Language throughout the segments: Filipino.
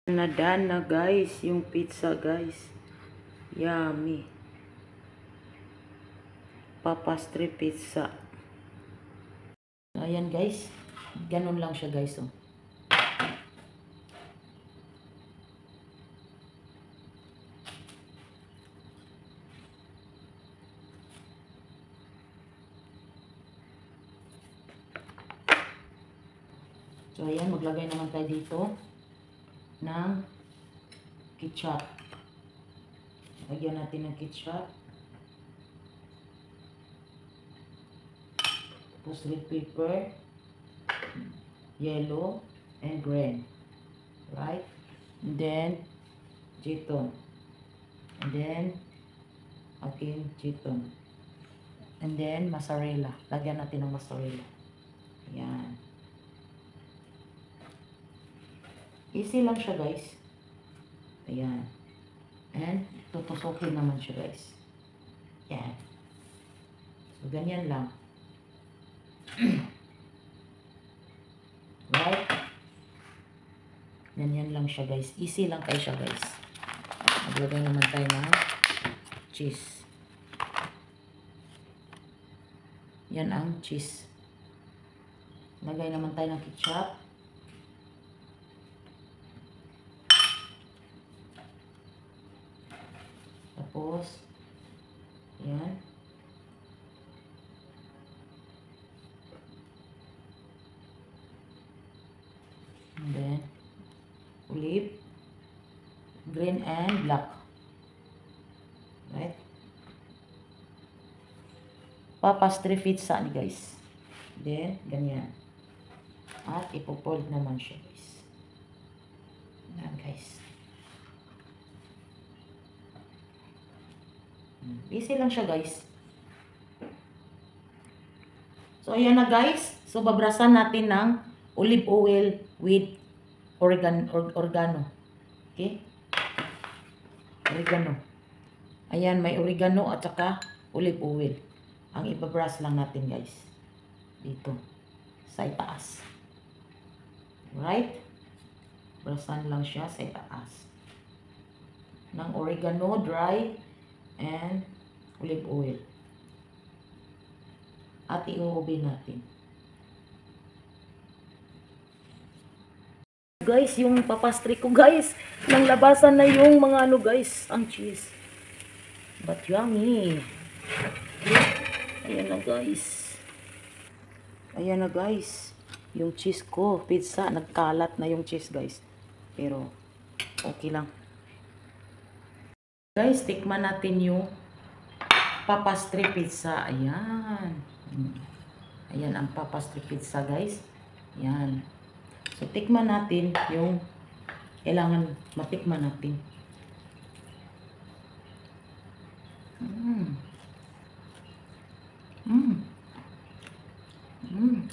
Nadaan na guys, yung pizza guys. Yummy. Papastri pizza. Ayan guys. Ganun lang siya guys. Oh. So ayan, maglagay naman tayo dito ng ketchup. Lagyan natin ng ketchup. Tapos red pepper, yellow, and green. Right? And then, chiton. And then, again, chiton. And then, mozzarella. Lagyan natin ng mozzarella. Ayan. Easy lang siya guys. Ayan. And, tutusukin naman siya guys. Ayan. So, ganyan lang. Right? Ganyan lang siya guys. Easy lang kayo siya guys. Maglagay naman tayo ng cheese. Yan ang cheese. Lagay naman tayo ng ketchup. Tapos, yan. And then, olive, green and black. Right? Papastri pizza ni guys. Then, ganyan. At ipopold naman siya guys. Yan guys. Easy lang siya guys. So, ayan na guys. So, babrasan natin ng olive oil with oregano. Okay? Oregano. Ayan, may oregano at saka olive oil. Ang ibabras lang natin guys. Dito. Sa itaas. Right? Brasan lang siya sa itaas. Ng oregano, dry, and olive oil. At i-oven natin. Guys, yung papastri ko guys, nang labasan na yung mga ano guys, ang cheese. But yummy. Ayan na guys. Ayan na guys. Yung cheese ko, pizza, nagkalat na yung cheese guys. Pero, okay lang. Guys, tikman natin yung papastri pizza. Ayan. Ayan ang papastri pizza guys. Ayan. So, tikman natin yung kailangan matikman natin. Ang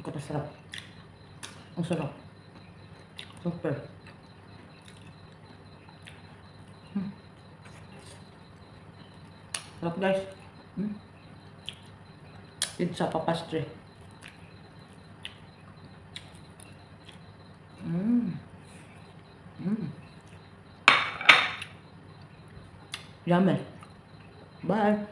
kapasarap. Ang sarap. Super. Sarap guys. Pizza papastri. Yummy. Bye.